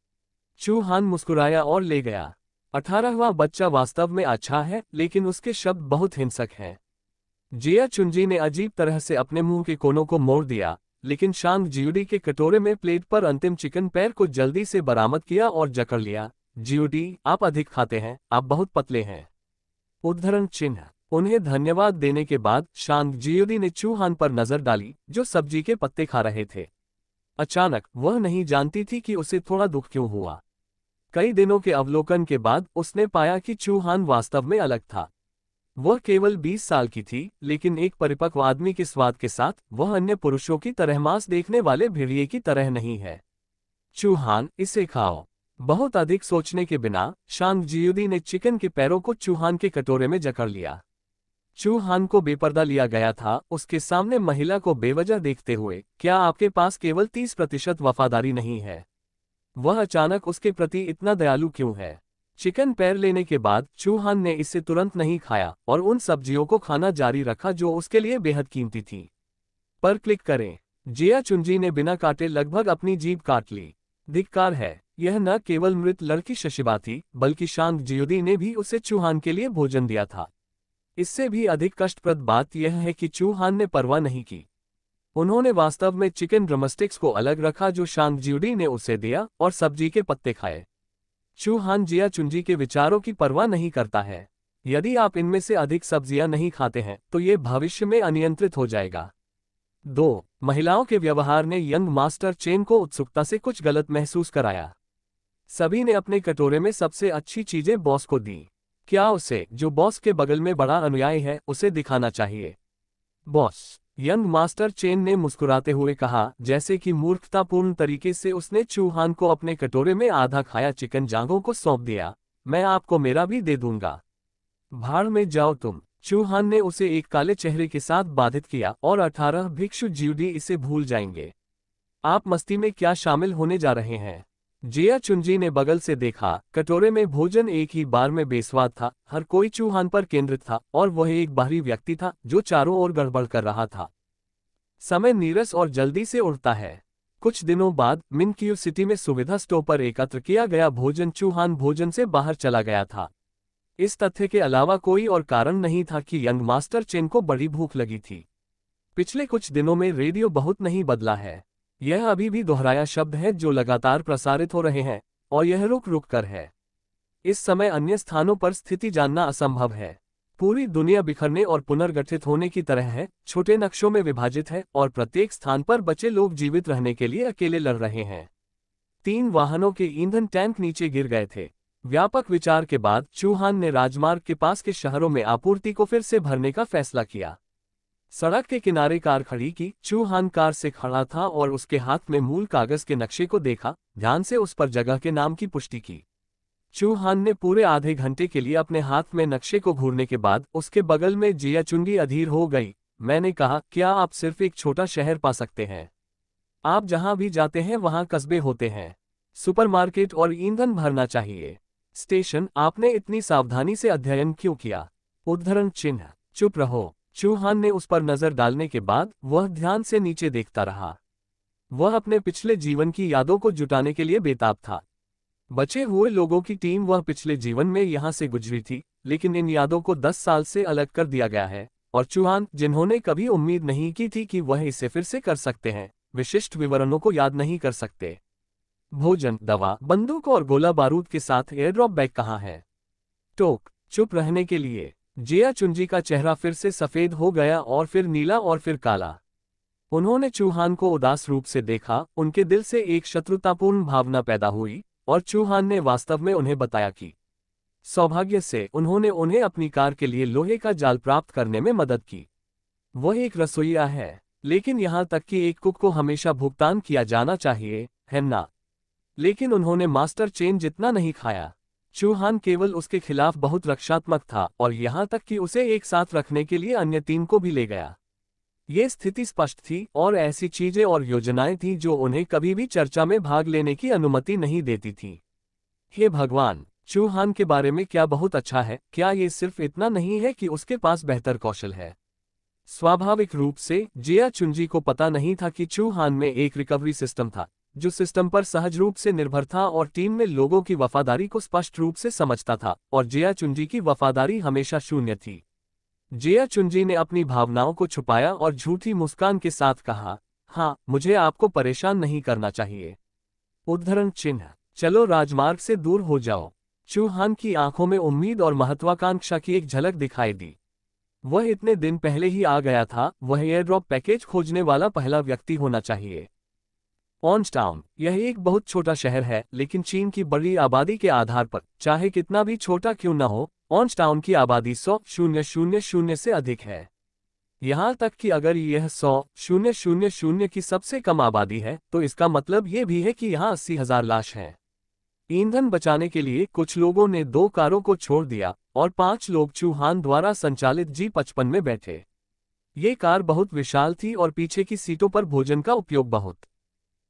चूहान मुस्कुराया और ले गया। 18वां बच्चा वास्तव में अच्छा है, लेकिन उसके शब्द बहुत हिंसक हैं। जिया चुंजी ने अजीब तरह से अपने मुंह के कोनों को मोड़ दिया, लेकिन शांग जियोडी के कटोरे में प्लेट पर अंतिम चिकन पैर को जल्दी से बरामद किया और जकड़ लिया। जियोडी, आप अधिक खाते हैं, आप बहुत पतले हैं। उद्धरण चिन्ह। उन्हें धन्यवाद देने के बाद शांग जियोडी ने चूहान पर नजर डाली, जो सब्जी के पत्ते खा रहे थे। अचानक वह नहीं जानती थी कि उसे थोड़ा दुख क्यों हुआ। कई दिनों के अवलोकन के बाद उसने पाया कि चू हान वास्तव में अलग था। वह केवल 20 साल की थी, लेकिन एक परिपक्व आदमी के स्वाद के साथ वह अन्य पुरुषों की तरह मांस देखने वाले भेड़िए की तरह नहीं है। चू हान, इसे खाओ। बहुत अधिक सोचने के बिना शांग जियुदी ने चिकन के पैरों को चूहान के कटोरे में जकड़ लिया। चूहान को बेपर्दा लिया गया था, उसके सामने महिला को बेवजह देखते हुए। क्या आपके पास केवल 30% वफादारी नहीं है? वह अचानक उसके प्रति इतना दयालु क्यों है? चिकन पैर लेने के बाद चूहान ने इसे तुरंत नहीं खाया और उन सब्जियों को खाना जारी रखा जो उसके लिए बेहद कीमती थी। पर क्लिक करें। जिया चुंजी ने बिना काटे लगभग अपनी जीभ काट ली। धिक्कार है, यह न केवल मृत लड़की शशिबा थी, बल्कि शांग जियोदी ने भी उसे चूहान के लिए भोजन दिया था। इससे भी अधिक कष्टप्रद बात यह है कि चूहान ने परवाह नहीं की। उन्होंने वास्तव में चिकन ड्रमस्टिक्स को अलग रखा जो शांग जियोदी ने उसे दिया और सब्जी के पत्ते खाए। चूहान जिया चुंजी के विचारों की परवाह नहीं करता है। यदि आप इनमें से अधिक सब्जियां नहीं खाते हैं तो ये भविष्य में अनियंत्रित हो जाएगा। 2. महिलाओं के व्यवहार ने यंग मास्टर चेन को उत्सुकता से कुछ गलत महसूस कराया। सभी ने अपने कटोरे में सबसे अच्छी चीजें बॉस को दी। क्या उसे, जो बॉस के बगल में बड़ा अनुयायी है, उसे दिखाना चाहिए? बॉस, यंग मास्टर चेन ने मुस्कुराते हुए कहा, जैसे कि मूर्खतापूर्ण तरीके से उसने चूहान को अपने कटोरे में आधा खाया चिकन जांघों को सौंप दिया। मैं आपको मेरा भी दे दूंगा। भाड़ में जाओ तुम। चूहान ने उसे एक काले चेहरे के साथ बाधित किया और 18 भिक्षु जियुदी इसे भूल जाएंगे। आप मस्ती में क्या शामिल होने जा रहे हैं? जिया चुंजी ने बगल से देखा। कटोरे में भोजन एक ही बार में बेस्वाद था, हर कोई चूहान पर केंद्रित था और वह एक बाहरी व्यक्ति था जो चारों ओर गड़बड़ कर रहा था। समय नीरस और जल्दी से उड़ता है। कुछ दिनों बाद मिनक्यू सिटी में सुविधा स्टोर पर एकत्र किया गया भोजन चूहान भोजन से बाहर चला गया था। इस तथ्य के अलावा कोई और कारण नहीं था कि यंग मास्टर चेन को बड़ी भूख लगी थी। पिछले कुछ दिनों में रेडियो बहुत नहीं बदला है। यह अभी भी दोहराया शब्द है जो लगातार प्रसारित हो रहे हैं, और यह रुक रुक कर है। इस समय अन्य स्थानों पर स्थिति जानना असंभव है। पूरी दुनिया बिखरने और पुनर्गठित होने की तरह है, छोटे नक्शों में विभाजित है और प्रत्येक स्थान पर बचे लोग जीवित रहने के लिए अकेले लड़ रहे हैं। 3 वाहनों के ईंधन टैंक नीचे गिर गए थे। व्यापक विचार के बाद चूहान ने राजमार्ग के पास के शहरों में आपूर्ति को फिर से भरने का फैसला किया। सड़क के किनारे कार खड़ी की। चूहान कार से खड़ा था और उसके हाथ में मूल कागज के नक्शे को देखा, ध्यान से उस पर जगह के नाम की पुष्टि की। चूहान ने पूरे आधे घंटे के लिए अपने हाथ में नक्शे को घूरने के बाद उसके बगल में जिया चुंगी अधीर हो गई। मैंने कहा, क्या आप सिर्फ एक छोटा शहर पा सकते हैं? आप जहां भी जाते हैं वहां कस्बे होते हैं, सुपरमार्केट और ईंधन भरना चाहिए। स्टेशन, आपने इतनी सावधानी से अध्ययन क्यों किया? उद्धरण चिन्ह। चुप रहो। चूहान ने उस पर नजर डालने के बाद वह ध्यान से नीचे देखता रहा। वह अपने पिछले जीवन की यादों को जुटाने के लिए बेताब था। बचे हुए लोगों की टीम वह पिछले जीवन में यहां से गुजरी थी, लेकिन इन यादों को 10 साल से अलग कर दिया गया है, और चूहान, जिन्होंने कभी उम्मीद नहीं की थी कि वह इसे फिर से कर सकते हैं, विशिष्ट विवरणों को याद नहीं कर सकते। भोजन, दवा, बंदूक और गोला बारूद के साथ एयरड्रॉप बैग कहाँ है? टोक, चुप रहने के लिए। जिया चुंजी का चेहरा फिर से सफेद हो गया और फिर नीला और फिर काला। उन्होंने चूहान को उदास रूप से देखा, उनके दिल से एक शत्रुतापूर्ण भावना पैदा हुई, और चूहान ने वास्तव में उन्हें बताया कि सौभाग्य से उन्होंने उन्हें अपनी कार के लिए लोहे का जाल प्राप्त करने में मदद की। वह एक रसोइया है, लेकिन यहां तक कि एक कुक को हमेशा भुगतान किया जाना चाहिए, है ना? लेकिन उन्होंने मास्टर चेन जितना नहीं खाया। चूहान केवल उसके खिलाफ बहुत रक्षात्मक था और यहां तक कि उसे एक साथ रखने के लिए अन्य 3 को भी ले गया। ये स्थिति स्पष्ट थी और ऐसी चीजें और योजनाएं थीं जो उन्हें कभी भी चर्चा में भाग लेने की अनुमति नहीं देती थी। हे भगवान, चूहान के बारे में क्या बहुत अच्छा है। क्या ये सिर्फ इतना नहीं है कि उसके पास बेहतर कौशल है? स्वाभाविक रूप से जिया चुंजी को पता नहीं था कि चूहान में एक रिकवरी सिस्टम था, जो सिस्टम पर सहज रूप से निर्भर था और टीम में लोगों की वफादारी को स्पष्ट रूप से समझता था, और जिया चुंजी की वफादारी हमेशा शून्य थी। जिया चुंजी ने अपनी भावनाओं को छुपाया और झूठी मुस्कान के साथ कहा, हाँ, मुझे आपको परेशान नहीं करना चाहिए। उद्धरण चिन्ह। चलो राजमार्ग से दूर हो जाओ। चूहान की आंखों में उम्मीद और महत्वाकांक्षा की एक झलक दिखाई दी। वह इतने दिन पहले ही आ गया था, वह एयरड्रॉप पैकेज खोजने वाला पहला व्यक्ति होना चाहिए। ओंज टाउन, यह एक बहुत छोटा शहर है, लेकिन चीन की बड़ी आबादी के आधार पर, चाहे कितना भी छोटा क्यों न हो, ओंज टाउन की आबादी 100,000 से अधिक है। यहाँ तक कि अगर यह 100,000 की सबसे कम आबादी है, तो इसका मतलब ये भी है कि यहाँ 80,000 लाश हैं। ईंधन बचाने के लिए कुछ लोगों ने 2 कारों को छोड़ दिया और 5 लोग चूहान द्वारा संचालित G55 में बैठे। ये कार बहुत विशाल थी और पीछे की सीटों पर भोजन का उपयोग बहुत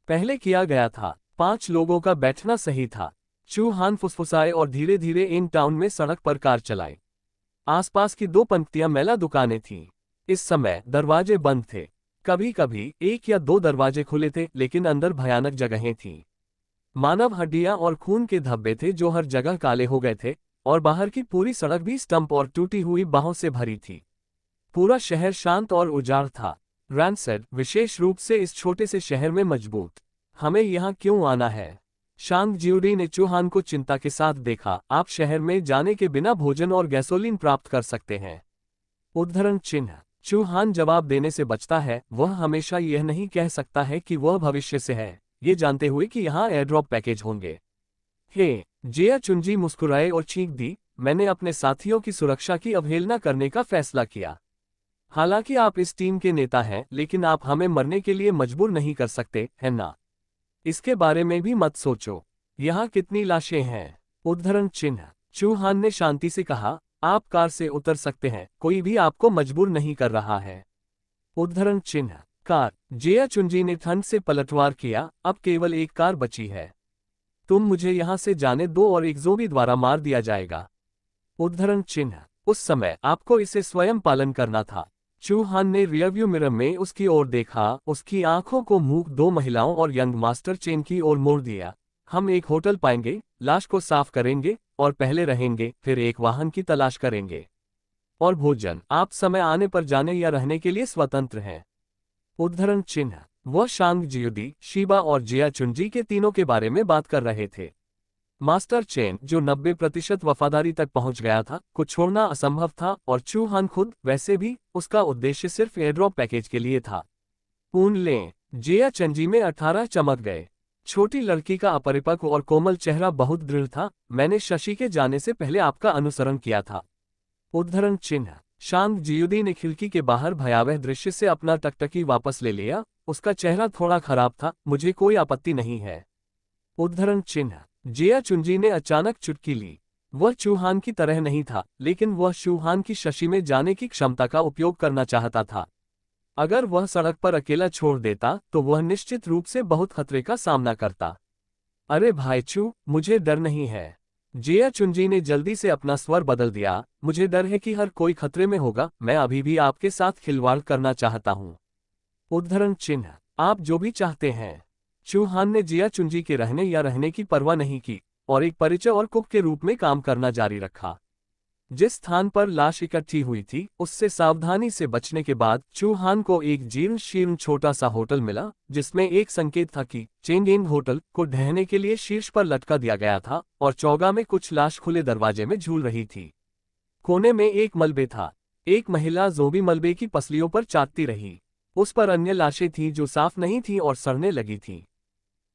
पहले किया गया था। 5 लोगों का बैठना सही था। चूहान फुसफुसाए और धीरे धीरे इन टाउन में सड़क पर कार चलाई। आसपास की 2 पंक्तियां मेला दुकानें थीं। इस समय दरवाजे बंद थे। कभी कभी 1 या 2 दरवाजे खुले थे, लेकिन अंदर भयानक जगहें थीं। मानव हड्डियां और खून के धब्बे थे जो हर जगह काले हो गए थे, और बाहर की पूरी सड़क भी स्टंप और टूटी हुई बाहों से भरी थी। पूरा शहर शांत और उजाड़ था। रैंसेड, विशेष रूप से इस छोटे से शहर में मजबूत। हमें यहाँ क्यों आना है? शांग जियोडी ने चूहान को चिंता के साथ देखा। आप शहर में जाने के बिना भोजन और गैसोलीन प्राप्त कर सकते हैं। उद्धरण चिन्ह। चूहान जवाब देने से बचता है। वह हमेशा यह नहीं कह सकता है कि वह भविष्य से है, ये जानते हुए कि यहाँ एयरड्रॉप पैकेज होंगे। हे, जिया चुंजी मुस्कुराए और चीख दी, मैंने अपने साथियों की सुरक्षा की अवहेलना करने का फैसला किया। हालांकि आप इस टीम के नेता हैं, लेकिन आप हमें मरने के लिए मजबूर नहीं कर सकते, है ना? इसके बारे में भी मत सोचो। यहाँ कितनी लाशें हैं? उद्धरण चिन्ह। चूहान ने शांति से कहा, आप कार से उतर सकते हैं, कोई भी आपको मजबूर नहीं कर रहा है। उद्धरण चिन्ह। कार। जिया चुंजी ने ठंड से पलटवार किया, अब केवल एक कार बची है। तुम मुझे यहाँ से जाने दो और एक ज़ोंबी द्वारा मार दिया जाएगा। उद्धरण चिन्ह। उस समय आपको इसे स्वयं पालन करना था। चूहान ने रियरव्यू मिरर में उसकी ओर देखा। उसकी आंखों को मूक 2 महिलाओं और यंग मास्टर चेन की ओर मोड़ दिया। हम एक होटल पाएंगे, लाश को साफ करेंगे और पहले रहेंगे, फिर एक वाहन की तलाश करेंगे। और भोजन, आप समय आने पर जाने या रहने के लिए स्वतंत्र हैं। उद्धरण चिन्ह। वह शांग जियोडी, शीबा और जिया चुंजी के तीनों के बारे में बात कर रहे थे। मास्टर चेन, जो 90% वफादारी तक पहुंच गया था, को छोड़ना असंभव था, और चूहान खुद, वैसे भी, उसका उद्देश्य सिर्फ एयरड्रॉप पैकेज के लिए था। पून लें। जिया चंजी में 18 चमक गए। छोटी लड़की का अपरिपक्व और कोमल चेहरा बहुत दृढ़ था। मैंने शशि के जाने से पहले आपका अनुसरण किया था। उद्धरण चिन्ह। शांग जियोडी ने खिड़की के बाहर भयावह दृश्य से अपना टकटकी वापस ले लिया। उसका चेहरा थोड़ा खराब था। मुझे कोई आपत्ति नहीं है। उद्धरण चिन्ह। जिया चुंजी ने अचानक चुटकी ली। वह चूहान की तरह नहीं था, लेकिन वह चूहान की शशि में जाने की क्षमता का उपयोग करना चाहता था। अगर वह सड़क पर अकेला छोड़ देता, तो वह निश्चित रूप से बहुत खतरे का सामना करता। अरे भाई चू, मुझे डर नहीं है। जिया चुंजी ने जल्दी से अपना स्वर बदल दिया। मुझे डर है कि हर कोई खतरे में होगा। मैं अभी भी आपके साथ खिलवाड़ करना चाहता हूँ। उद्धरण चिन्ह। आप जो भी चाहते हैं। चूहान ने जिया चुंजी के रहने या रहने की परवाह नहीं की और एक परिचय और कुक के रूप में काम करना जारी रखा। जिस स्थान पर लाश इकट्ठी हुई थी, उससे सावधानी से बचने के बाद चूहान को एक जीर्ण शीर्ण छोटा सा होटल मिला, जिसमें एक संकेत था कि चेंगेंग होटल को ढहने के लिए शीर्ष पर लटका दिया गया था, और चौगा में कुछ लाश खुले दरवाजे में झूल रही थी। कोने में एक मलबे था। एक महिला ज़ोंबी मलबे की पसलियों पर चाटती रही। उस पर अन्य लाशें थीं जो साफ नहीं थीं और सड़ने लगी थीं।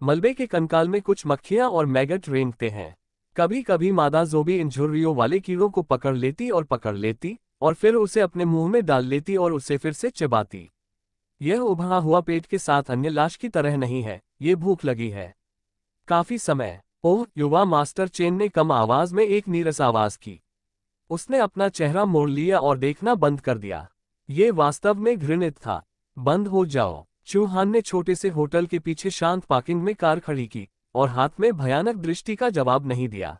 मलबे के कंकाल में कुछ मक्खियां और मैगट रेंगते हैं। कभी कभी मादा ज़ोंबी इन झुर्रियों वाले कीड़ों को पकड़ लेती और फिर उसे अपने मुंह में डाल लेती और उसे फिर से चबाती। यह उभरा हुआ पेट के साथ अन्य लाश की तरह नहीं है, ये भूख लगी है। काफी समय। ओह, युवा मास्टर चेन ने कम आवाज में एक नीरस आवाज की। उसने अपना चेहरा मोड़ लिया और देखना बंद कर दिया। ये वास्तव में घृणित था। बंद हो जाओ। चूहान ने छोटे से होटल के पीछे शांत पार्किंग में कार खड़ी की और हाथ में भयानक दृष्टि का जवाब नहीं दिया।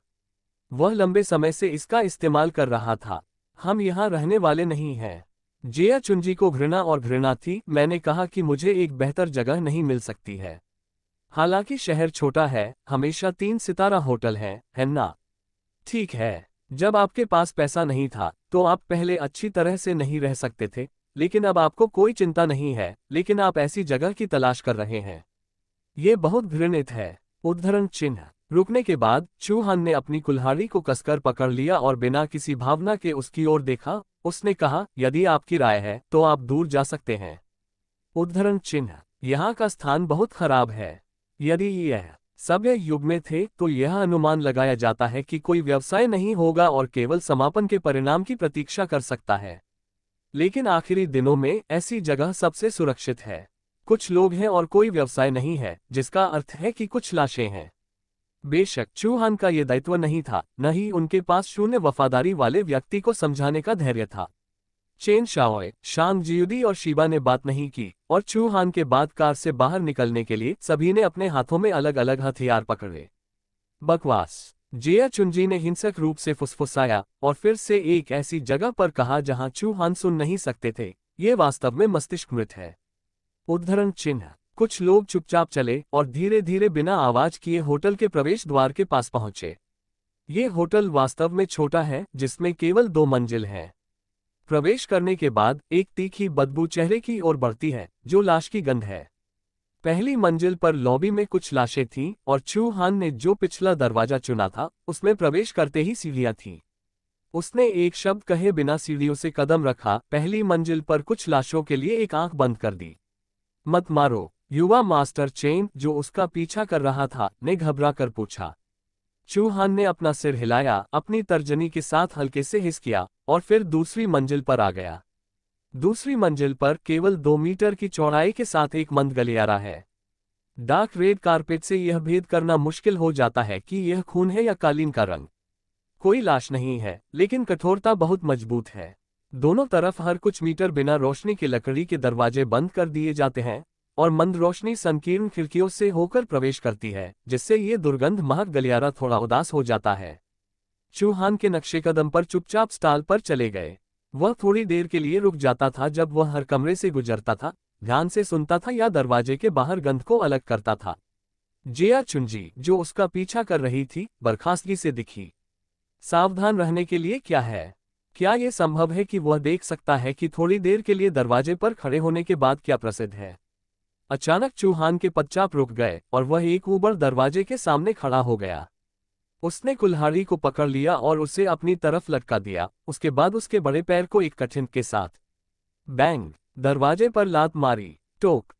वह लंबे समय से इसका इस्तेमाल कर रहा था। हम यहाँ रहने वाले नहीं हैं। जिया चुंजी को घृणा थी। मैंने कहा कि मुझे एक बेहतर जगह नहीं मिल सकती है। हालांकि शहर छोटा है, हमेशा 3 सितारा होटल है ना? ठीक है। जब आपके पास पैसा नहीं था, तो आप पहले अच्छी तरह से नहीं रह सकते थे, लेकिन अब आपको कोई चिंता नहीं है, लेकिन आप ऐसी जगह की तलाश कर रहे हैं। ये बहुत घृणित है। उद्धरण चिन्ह। रुकने के बाद चूहान ने अपनी कुल्हाड़ी को कसकर पकड़ लिया और बिना किसी भावना के उसकी ओर देखा। उसने कहा, यदि आपकी राय है तो आप दूर जा सकते हैं। उद्धरण चिन्ह। यहाँ का स्थान बहुत खराब है। यदि यह सभ्य युग में थे तो यह अनुमान लगाया जाता है कि कोई व्यवसाय नहीं होगा और केवल समापन के परिणाम की प्रतीक्षा कर सकता है। लेकिन आखिरी दिनों में ऐसी जगह सबसे सुरक्षित है। कुछ लोग हैं और कोई व्यवसाय नहीं है, जिसका अर्थ है कि कुछ लाशें हैं। बेशक चूहान का यह दायित्व नहीं था, न ही उनके पास शून्य वफादारी वाले व्यक्ति को समझाने का धैर्य था। चेन शाओए, शांग जियुदी और शीबा ने बात नहीं की, और चूहान के बाद कार से बाहर निकलने के लिए सभी ने अपने हाथों में अलग अलग हथियार पकड़े। बकवास, जिया चुनजी ने हिंसक रूप से फुसफुसाया और फिर से एक ऐसी जगह पर कहा जहां चूहान सुन नहीं सकते थे, ये वास्तव में मस्तिष्क मृत है। उद्धरण चिन्ह। कुछ लोग चुपचाप चले और धीरे धीरे बिना आवाज किए होटल के प्रवेश द्वार के पास पहुंचे। ये होटल वास्तव में छोटा है, जिसमें केवल 2 मंजिल हैं। प्रवेश करने के बाद एक तीखी बदबू चेहरे की ओर बढ़ती है, जो लाश की गंध है। पहली मंजिल पर लॉबी में कुछ लाशें थीं और चूहान ने जो पिछला दरवाजा चुना था, उसमें प्रवेश करते ही सीढ़ियां थीं। उसने एक शब्द कहे बिना सीढ़ियों से कदम रखा, पहली मंजिल पर कुछ लाशों के लिए एक आंख बंद कर दी। मत मारो, युवा मास्टर चेन, जो उसका पीछा कर रहा था, ने घबरा कर पूछा। चूहान ने अपना सिर हिलाया, अपनी तर्जनी के साथ हल्के से हिस किया, और फिर दूसरी मंजिल पर आ गया। दूसरी मंजिल पर केवल 2 मीटर की चौड़ाई के साथ एक मंद गलियारा है। डार्क रेड कारपेट से यह भेद करना मुश्किल हो जाता है कि यह खून है या कालीन का रंग। कोई लाश नहीं है, लेकिन कठोरता बहुत मजबूत है। दोनों तरफ हर कुछ मीटर बिना रोशनी के लकड़ी के दरवाजे बंद कर दिए जाते हैं, और मंद रोशनी संकीर्ण खिड़कियों से होकर प्रवेश करती है, जिससे ये दुर्गंध महक गलियारा थोड़ा उदास हो जाता है। चूहान के नक्शे कदम पर चुपचाप स्टाल पर चले गए। वह थोड़ी देर के लिए रुक जाता था जब वह हर कमरे से गुजरता था, ध्यान से सुनता था या दरवाजे के बाहर गंध को अलग करता था। जिया चुनजी, जो उसका पीछा कर रही थी, बर्खास्तगी से दिखी। सावधान रहने के लिए क्या है? क्या यह संभव है कि वह देख सकता है कि थोड़ी देर के लिए दरवाजे पर खड़े होने के बाद क्या प्रसिद्ध है? अचानक चूहान के पदचाप रुक गए और वह एक ऊबड़ दरवाजे के सामने खड़ा हो गया। उसने कुल्हाड़ी को पकड़ लिया और उसे अपनी तरफ लटका दिया, उसके बाद उसके बड़े पैर को एक कठिन के साथ बैंग, दरवाजे पर लात मारी। टोक।